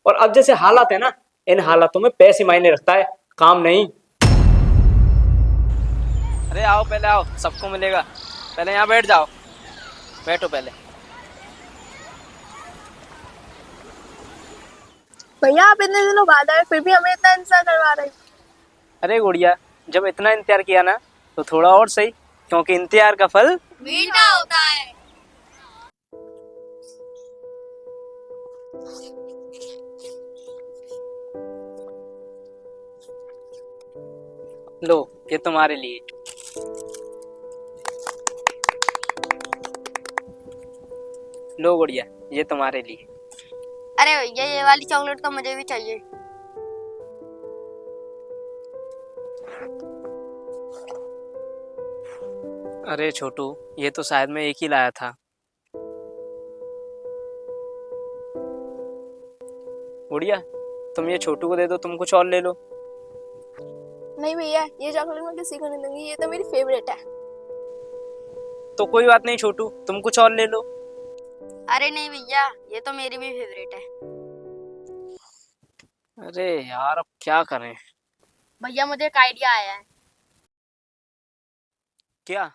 और अब जैसे हालात है ना, इन हालातों में पैसे मायने रखता है, काम नहीं। अरे आओ, पहले आओ, सबको मिलेगा। पहले यहाँ बैठ जाओ, बैठो पहले। भैया आप इतने दिनों बाद आए फिर भी हमें इतना इंतजार करवा रहे हैं। अरे गुड़िया, जब इतना इंतजार किया ना तो थोड़ा और सही, क्योंकि इंतजार का फल मीठा होता है। लो, ये तुम्हारे लिए। लो गुड़िया, ये तुम्हारे लिए। अरे भैया ये वाली चॉकलेट तो मुझे भी चाहिए। अरे छोटू, ये तो शायद मैं एक ही लाया था। गुड़िया, तुम ये छोटू को दे दो, तुम कुछ और ले लो। नहीं भैया ये चॉकलेट मैं किसी को नहीं दूंगी, ये तो मेरी फेवरेट है। तो कोई बात नहीं छोटू, तुम कुछ और ले लो। अरे नहीं भैया ये तो मेरी भी फेवरेट है। अरे यार, अब क्या करें। भैया मुझे एक आइडिया आया है। क्या?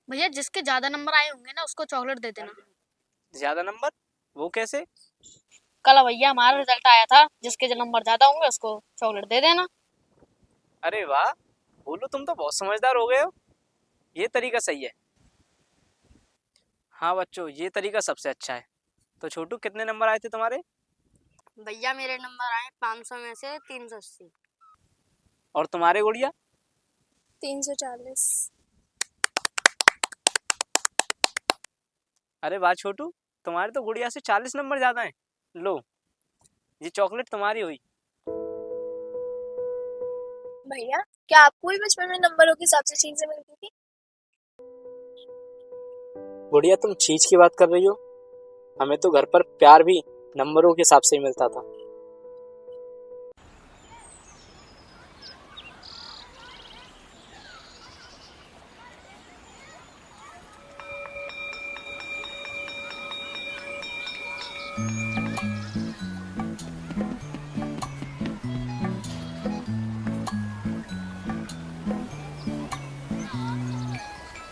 भैया जिसके ज्यादा नंबर आए होंगे ना उसको चॉकलेट दे देना। ज्यादा नंबर? वो कैसे? कल भैया हमारा रिजल्ट आया था, जिसके जो नंबर ज्यादा होंगे उसको चॉकलेट दे देना। अरे वाह, बोलो तुम तो बहुत समझदार हो गए हो। ये तरीका सही है। हाँ बच्चों, ये तरीका सबसे अच्छा है। तो छोटू, कितने नंबर आए थे तुम्हारे? भैया मेरे नंबर आए 500 में से 380। और तुम्हारे गुड़िया? 340। अरे वाह छोटू, तुम्हारे तो गुड़िया से 40 नंबर ज्यादा हैं। लो, ये चॉकलेट तुम्हारी हुई। भैया क्या आपको भी बचपन में नंबरों के हिसाब से चीजें मिलती थी? गुड़िया, तुम चीज की बात कर रही हो? हमें तो घर पर प्यार भी नंबरों के हिसाब से ही मिलता था।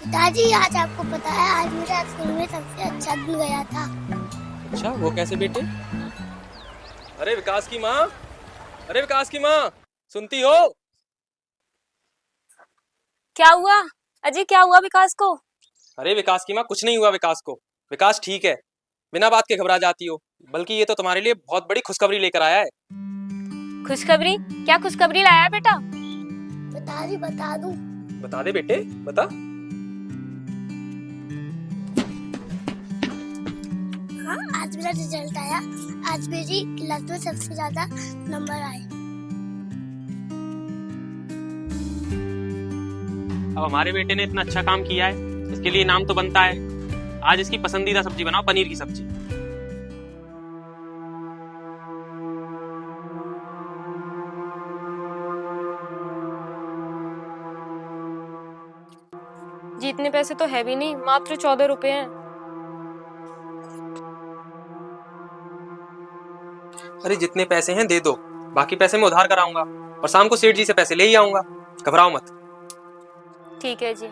पिताजी आज आपको पता है आज मेरा स्कूल में सबसे अच्छा दिन गया था। अच्छा, वो कैसे बेटे? अरे विकास की माँ, अरे विकास की माँ, सुनती हो? क्या हुआ अजी, क्या हुआ विकास को? अरे विकास की माँ, कुछ नहीं हुआ विकास को। विकास ठीक है, बिना बात के घबरा जाती हो। बल्कि ये तो तुम्हारे लिए बहुत बड़ी खुशखबरी लेकर आया है। खुशखबरी? क्या खुशखबरी लाया बेटा? पिताजी बता दूं? बता दे बेटे, बता। हाँ, आज मेरा रिजल्ट आया। आज मेरी क्लास में सबसे ज्यादा नंबर आए। अब हमारे बेटे ने इतना अच्छा काम किया है, इसके लिए इनाम तो बनता है। आज इसकी पसंदीदा सब्जी बनाओ, पनीर की सब्जी। जी इतने पैसे तो है भी नहीं, मात्र 14 रुपए हैं। अरे जितने पैसे हैं दे दो, बाकी पैसे मैं उधार कराऊंगा और शाम को सेठ जी से पैसे ले ही आऊंगा। घबराओ मत। ठीक है जी।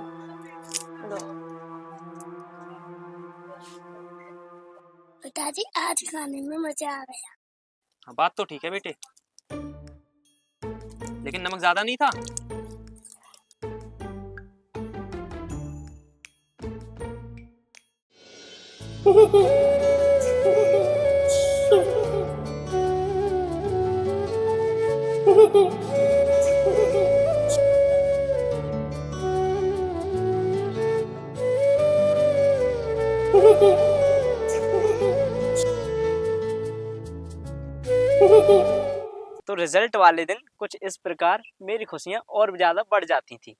पिताजी आज खाने में मजा आ गया। हाँ, बात तो ठीक है बेटे, लेकिन नमक ज्यादा नहीं था। तो रिजल्ट वाले दिन कुछ इस प्रकार मेरी खुशियां और भी ज्यादा बढ़ जाती थी।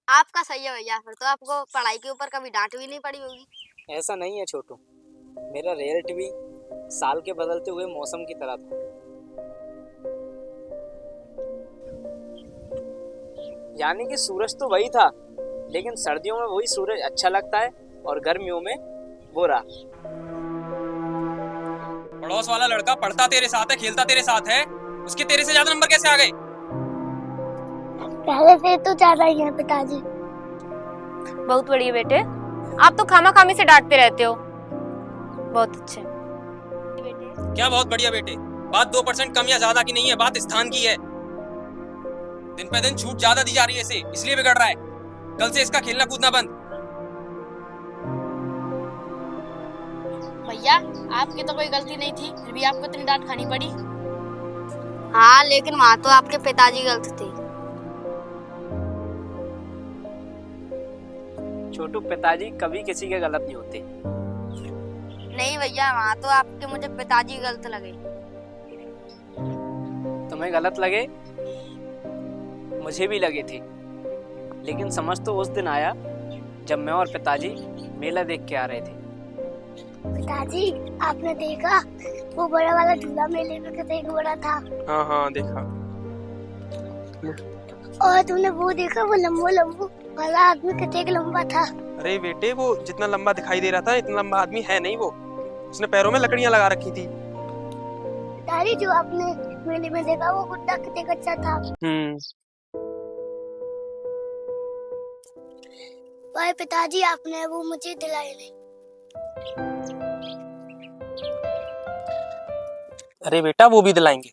आपका सही है भैया, फिर तो आपको पढ़ाई के ऊपर कभी डांट भी नहीं पड़ी होगी। ऐसा नहीं है छोटू, मेरा रिजल्ट भी साल के बदलते हुए मौसम की तरह था। यानी कि सूरज तो वही था, लेकिन सर्दियों में वही सूरज अच्छा लगता है और गर्मियों में बुरा। पड़ोस वाला लड़का पढ़ता तेरे साथ है, खेलता तेरे साथ है, उसके तेरे से ज्यादा नंबर कैसे आ गए? पहले से तो ज्यादा ही है पिताजी। बहुत बढ़िया बेटे, आप तो खामा-खामी से डांटते रहते हो। बहुत अच्छे क्या बहुत बढ़िया बेटे? बात 2% कम या ज्यादा की नहीं है, बात स्थान की है। दिन पे दिन छूट ज्यादा दी जा रही है इसे, इसलिए बिगड़ रहा है। कल से इसका खेलना कूदना बंद। भैया आपकी तो कोई गलती नहीं थी, फिर भी आपको इतनी डांट खानी पड़ी। हाँ, लेकिन वहाँ तो आपके पिताजी गलत थे। छोटू, पिताजी कभी किसी के गलत नहीं होते। नहीं भैया, वहाँ तो आपके मुझे पिताजी गलत लगे। तुम्हें गलत लगे? मुझे भी लगे थे, लेकिन समझ तो उस दिन आया जब मैं और पिताजी मेला देख के आ रहे थे। पिताजी आपने देखा वो बड़ा वाला झूला मेले में कितने बड़ा था? हाँ हाँ देखा। और तुमने वो देखा वो लंबो लंबो वाला आदमी कितने लंबा था? अरे बेटे, वो जितना लंबा दिखाई दे रहा था इतना लंबा आदमी है नहीं वो। उसने पैरों में लकड़ियां लगा रखी थी। पिताजी जो आपने मेले में देखा वो गुड्डा कितने अच्छा था। पर पिताजी आपने वो मुझे दिलाई नहीं। अरे बेटा, वो भी दिलाएंगे।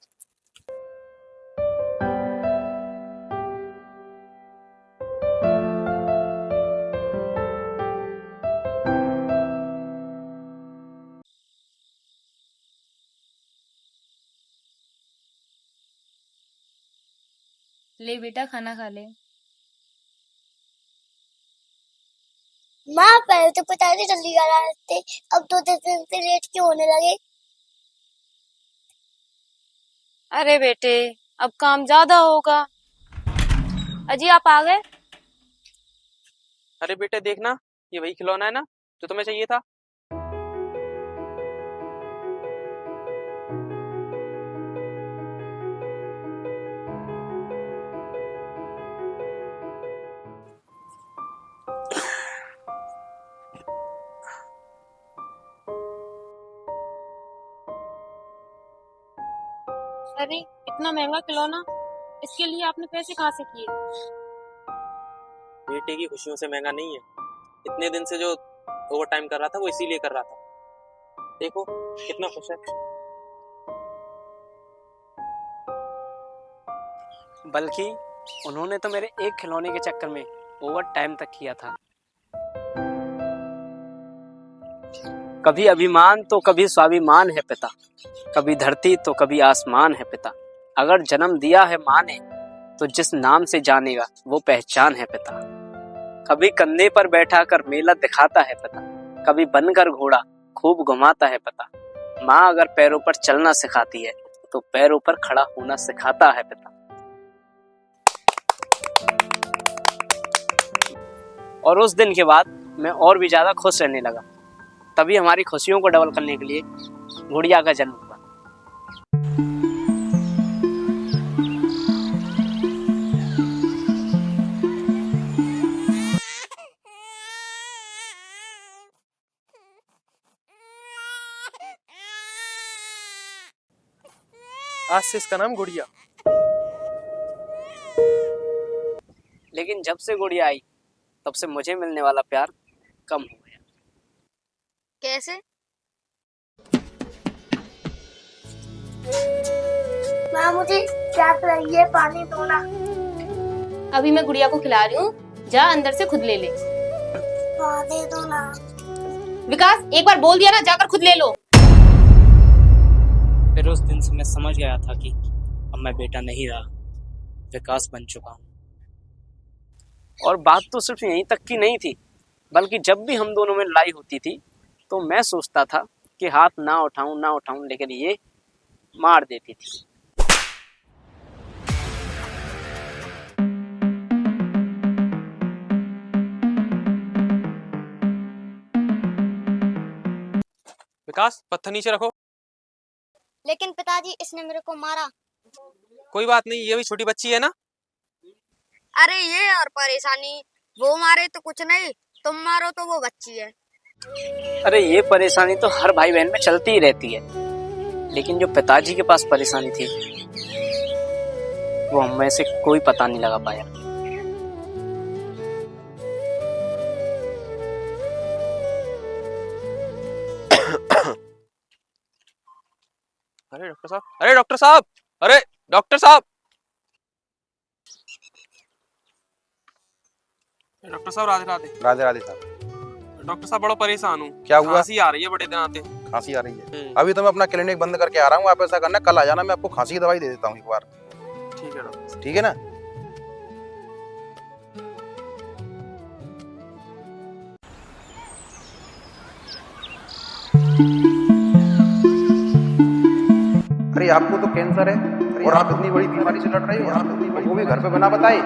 ले बेटा, खाना खा ले। माँ पहले तो पिताजी जल्दी घर आ थे, अब 2 दिन से लेट क्यों होने लगे? अरे बेटे, अब काम ज्यादा होगा। अजी आप आ गए? अरे बेटे देखना, ये वही खिलौना है ना जो तुम्हें चाहिए था। अरे इतना महंगा खिलौना, इसके लिए आपने पैसे कहाँ से किए? बेटे की खुशियों से महंगा नहीं है। इतने दिन से जो ओवर टाइम कर रहा था वो इसीलिए कर रहा था। देखो कितना खुश है। बल्कि उन्होंने तो मेरे एक खिलौने के चक्कर में ओवर टाइम तक किया था। कभी अभिमान तो कभी स्वाभिमान है पिता, कभी धरती तो कभी आसमान है पिता। अगर जन्म दिया है माँ ने तो जिस नाम से जानेगा वो पहचान है पिता। कभी कंधे पर बैठा कर मेला दिखाता है पिता, कभी बनकर घोड़ा खूब घुमाता है पिता। माँ अगर पैरों पर चलना सिखाती है तो पैरों पर खड़ा होना सिखाता है पिता। और उस दिन के बाद मैं और भी ज्यादा खुश रहने लगा। तभी हमारी खुशियों को डबल करने के लिए गुड़िया का जन्म हुआ। आज से इसका नाम गुड़िया। लेकिन जब से गुड़िया आई तब से मुझे मिलने वाला प्यार कम हो गया। कैसे? माँ मुझे प्यास लगी है, पानी दो ना। अभी मैं गुड़िया को खिला रही हूँ, जा अंदर से खुद ले ले। हाँ दे दो ना। विकास, एक बार बोल दिया ना, जाकर खुद ले लो। फिर उस दिन से मैं समझ गया था कि अब मैं बेटा नहीं रहा, विकास बन चुका हूँ। और बात तो सिर्फ यहीं तक की नहीं थी, बल्कि जब भी हम दोनों में लड़ाई होती थी तो मैं सोचता था कि हाथ ना उठाऊं, लेकिन ये मार देती थी। विकास, पत्थर नीचे रखो। लेकिन पिताजी, इसने मेरे को मारा। कोई बात नहीं, ये भी छोटी बच्ची है ना। अरे ये और परेशानी, वो मारे तो कुछ नहीं, तुम मारो तो वो बच्ची है। अरे ये परेशानी तो हर भाई बहन में चलती ही रहती है। लेकिन जो पिताजी के पास परेशानी थी वो हम में से कोई पता नहीं लगा पाया। अरे डॉक्टर साहब, अरे डॉक्टर साहब, अरे डॉक्टर साहब, डॉक्टर साहब राधे राधे। राधे राधे साहब। डॉक्टर साहब बड़ा परेशान हूँ। क्या हुआ? खांसी आ रही है बड़े दिनों से। खांसी आ रही है? अभी तो मैं अपना क्लिनिक बंद करके आ रहा हूँ, आप ऐसा करना कल आ जाना, मैं आपको खांसी की दवाई दे देता हूँ एक बार। ठीक है डॉक्टर। ठीक है ना? अरे आपको तो कैंसर है और आप इतनी बड़ी बीमारी से लड़ रहे हो, वो भी घर पे बिना बताए।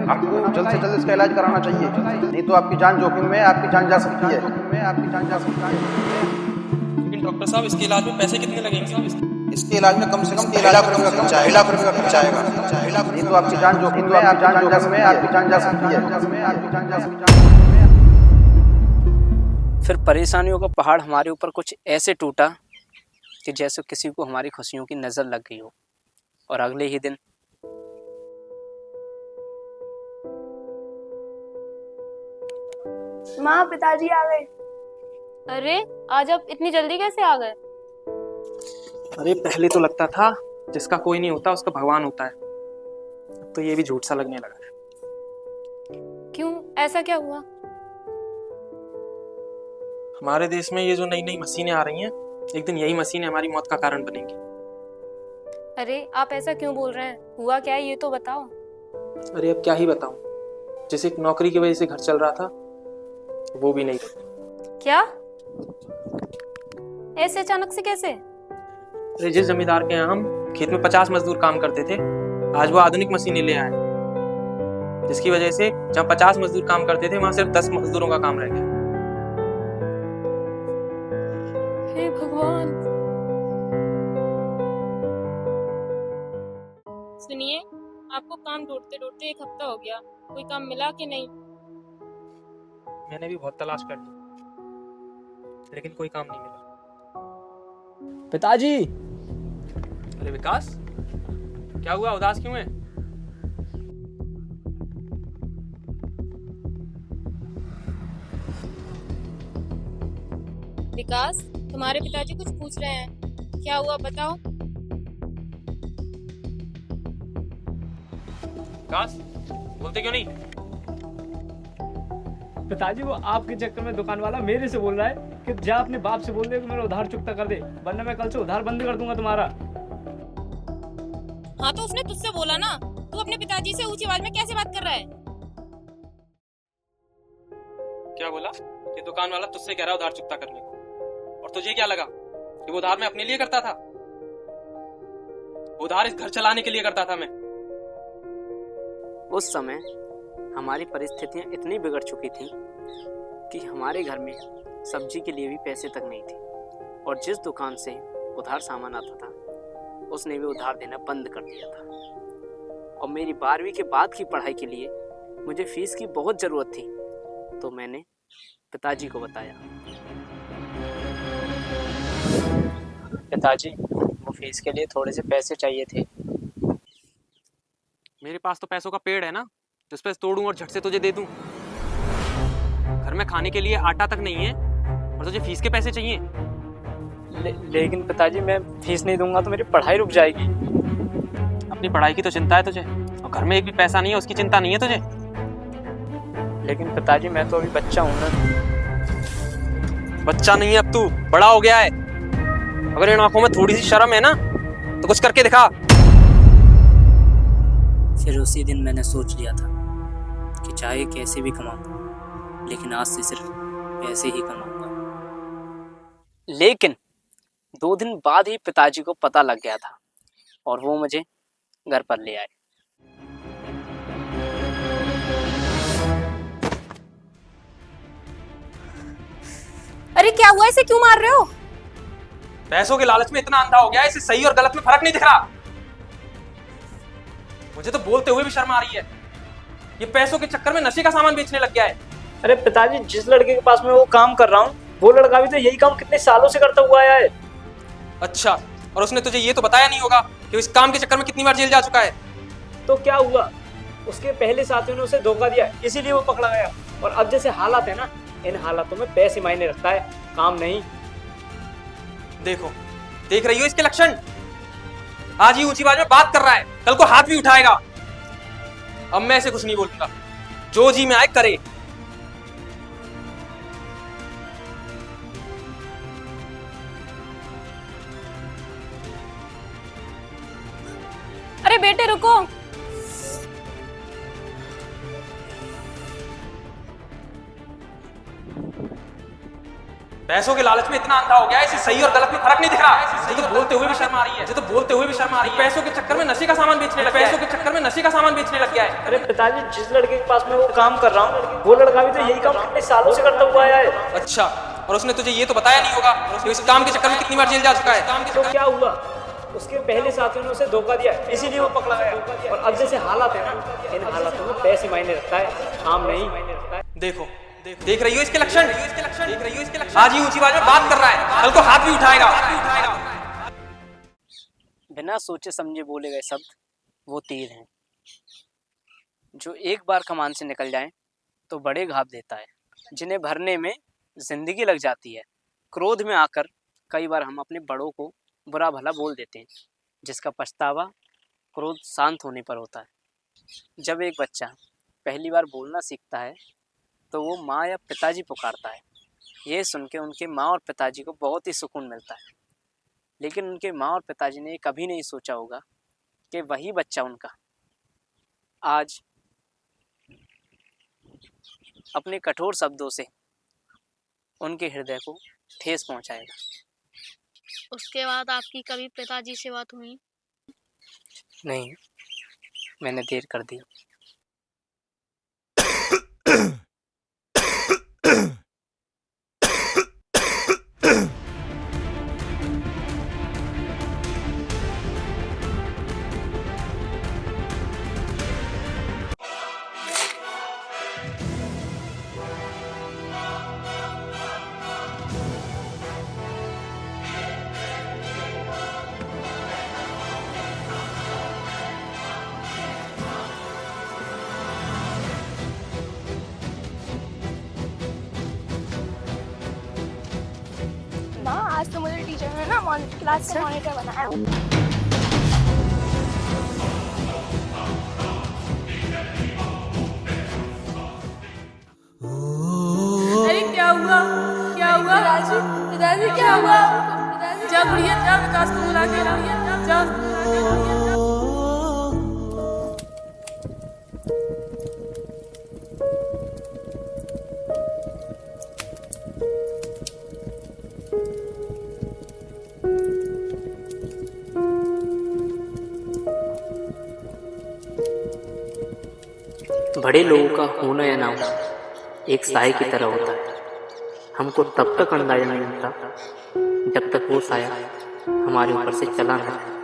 आपको जल्द से जल्द इसका इलाज कराना चाहिए, नहीं तो आपकी जान जोखिम में, आपकी जान जा सकती है। लेकिन डॉक्टर साहब इसके इलाज में पैसे कितने लगेंगे साहब? इसके इलाज में कम से कम 1 लाख रुपए का खर्चा है, 1 लाख रुपए का खर्चा आएगा। नहीं तो आपकी जान जोखिम में, आपकी जान जा सकती है। फिर परेशानियों का पहाड़ हमारे ऊपर कुछ ऐसे टूटा कि जैसे किसी को हमारी खुशियों की नजर लग गई हो। और अगले ही दिन माँ, पिताजी आ गए। अरे आज आप इतनी जल्दी कैसे आ गए? अरे पहले तो लगता था जिसका कोई नहीं होता उसका भगवान होता है, अब तो ये भी झूठ सा लगने लगा है। क्यों, ऐसा क्या हुआ? हमारे देश में ये जो नई नई मशीनें आ रही हैं, एक दिन यही मशीनें हमारी मौत का कारण बनेंगी। अरे आप ऐसा क्यों बोल रहे हैं? हुआ क्या है ये तो बताओ। अरे अब क्या ही बताऊं, जैसे एक नौकरी की वजह से घर चल रहा था वो भी नहीं रहा। क्या? ऐसे अचानक से कैसे? अरे जिस जमींदार के यहाँ हम खेत में 50 मजदूर काम करते थे, आज वो आधुनिक मशीनें ले आए, जिसकी वजह से जहाँ 50 मजदूर काम करते थे वहां सिर्फ 10 मजदूरों का काम रह गया। हे भगवान। सुनिए, आपको काम ढूंढते ढूंढते 1 हफ्ता हो गया, कोई काम मिला कि नहीं? मैंने भी बहुत तलाश कर ली लेकिन कोई काम नहीं मिला। पिताजी। अरे विकास, क्या हुआ, उदास क्यों है? विकास, तुम्हारे पिताजी कुछ पूछ रहे हैं, क्या हुआ बताओ। विकास, बोलते क्यों नहीं? पिताजी वो आपके चक्कर में दुकान वाला मेरे से बोल रहा है कि जा अपने बाप से बोल दे कि मेरा उधार चुकता कर दे, वरना मैं कल से उधार बंद कर दूंगा तुम्हारा। हाँ तो उसने तुझसे बोला ना, तू अपने पिताजी से ऊंची आवाज में कैसे बात कर रहा है? क्या बोला? ये दुकान वाला तुझसे कह रहा है उधार चुकता करने को, और तुझे क्या लगा कि वो उधार मैं अपने लिए करता था? उधार इस घर चलाने के लिए करता था मैं। उस समय हमारी परिस्थितियां इतनी बिगड़ चुकी थी कि हमारे घर में सब्जी के लिए भी पैसे तक नहीं थे, और जिस दुकान से उधार सामान आता था उसने भी उधार देना बंद कर दिया था। और मेरी 12वीं के बाद की पढ़ाई के लिए मुझे फीस की बहुत ज़रूरत थी, तो मैंने पिताजी को बताया। पिताजी, वो फीस के लिए थोड़े से पैसे चाहिए थे। मेरे पास तो पैसों का पेड़ है ना, जिस पे तोड़ूं और झट से तुझे दे दूं। घर में खाने के लिए आटा तक नहीं है और तुझे फीस के पैसे चाहिए। लेकिन पिताजी मैं फीस नहीं दूंगा तो मेरी पढ़ाई रुक जाएगी। अपनी पढ़ाई की तो चिंता है तुझे, और घर में एक भी पैसा नहीं है उसकी चिंता नहीं है तुझे। लेकिन पिताजी मैं तो अभी बच्चा हूं ना। बच्चा नहीं है, अब तू बड़ा हो गया है। अगर इन आंखों में थोड़ी सी शर्म है ना तो कुछ करके दिखा। फिर उसी दिन मैंने सोच लिया था कि चाहे कैसे भी कमाऊंगा, लेकिन आज से सिर्फ पैसे ही कमाऊंगा। लेकिन 2 दिन बाद ही पिताजी को पता लग गया था और वो मुझे घर पर ले आए। अरे क्या हुआ, इसे क्यों मार रहे हो? पैसों के लालच में इतना अंधा हो गया है, इसे सही और गलत में फर्क नहीं दिख रहा। मुझे तो बोलते हुए भी शर्म आ रही है। ये पैसों के चक्कर में नशे का सामान बेचने लग गया है। अरे पिताजी, जिस लड़के के पास मैं वो काम कर रहा हूँ वो लड़का भी तो यही काम कितने सालों से करता हुआ आया है। अच्छा, और उसने तुझे ये तो बताया नहीं होगा कि वो इस काम के चक्कर में कितनी बार जेल जा चुका है। तो क्या हुआ, उसके पहले साथियों ने उसे धोखा दिया, इसीलिए वो पकड़ा गया। और अब जैसे हालात है ना, इन हालातों में पैसे मायने रखता है, काम नहीं। देखो, देख रही हो इसके लक्षण? आज ही ऊंची आवाज में बात कर रहा है, कल को हाथ भी उठाएगा। अब मैं ऐसे कुछ नहीं बोलूंगा, जो जी में आए करे। अरे बेटे रुको। पैसों के लालच में इतना अंधा हो गया है, इसे सही और गलत में फर्क नहीं दिख रहा। तो बोलते हुए भी शर्म आ रही है, तो बोलते हुए भी शर्म आ रही है। पैसों के चक्कर में नशे का सामान बेचने लग गया है, पैसों के चक्कर में नशे का सामान बेचने लग गया है। अरे पिताजी, जिस लड़के के पास में वो काम कर रहा हूँ, वो लड़का भी तो यही काम कितने सालों से करता हुआ आया है। अच्छा, और उसने तुझे ये तो बताया नहीं होगा कि इस काम के चक्कर में कितनी बार जेल जा चुका है। तो क्या हुआ, उसके पहले साथियों ने उसे धोखा दिया, इसीलिए वो पकड़ा गया। और अब जैसे हालात है ना, इन हालातों में पैसे मायने रखता है, काम नहीं। देखो, देख रही हो इसके लक्षण? देख रही हो इसके लक्षण? आज ही ऊंची आवाज में बात कर रहा है, कल को हाथ भी उठाएगा। बिना सोचे समझे बोले गए शब्द वो तीर हैं, जो एक बार कमान से निकल जाएं तो बड़े घाव देता है, जिन्हें भरने में जिंदगी लग जाती है। क्रोध में आकर कई बार हम अपने बड़ों को बुरा भला बोल देते हैं, जिसका पछतावा क्रोध शांत होने पर होता है। जब एक बच्चा पहली बार बोलना सीखता है तो वो माँ या पिताजी पुकारता है। ये सुन के उनके माँ और पिताजी को बहुत ही सुकून मिलता है, लेकिन उनके माँ और पिताजी ने कभी नहीं सोचा होगा कि वही बच्चा उनका आज अपने कठोर शब्दों से उनके हृदय को ठेस पहुंचाएगा। उसके बाद आपकी कभी पिताजी से बात हुई? नहीं, मैंने देर कर दी। आज तो मुझे टीचर ने ना क्लास का मॉनिटर बनाया। अरे क्या हुआ, क्या हुआ? पिताजी क्या हुआ? जा बुढ़िया, जा विकास को बुला के ला, जा। बड़े लोगों का होना या ना होना एक साए की तरह होता है। हमको तब तक अंदाजा नहीं होता जब तक वो साया हमारे ऊपर से चला ना जाए।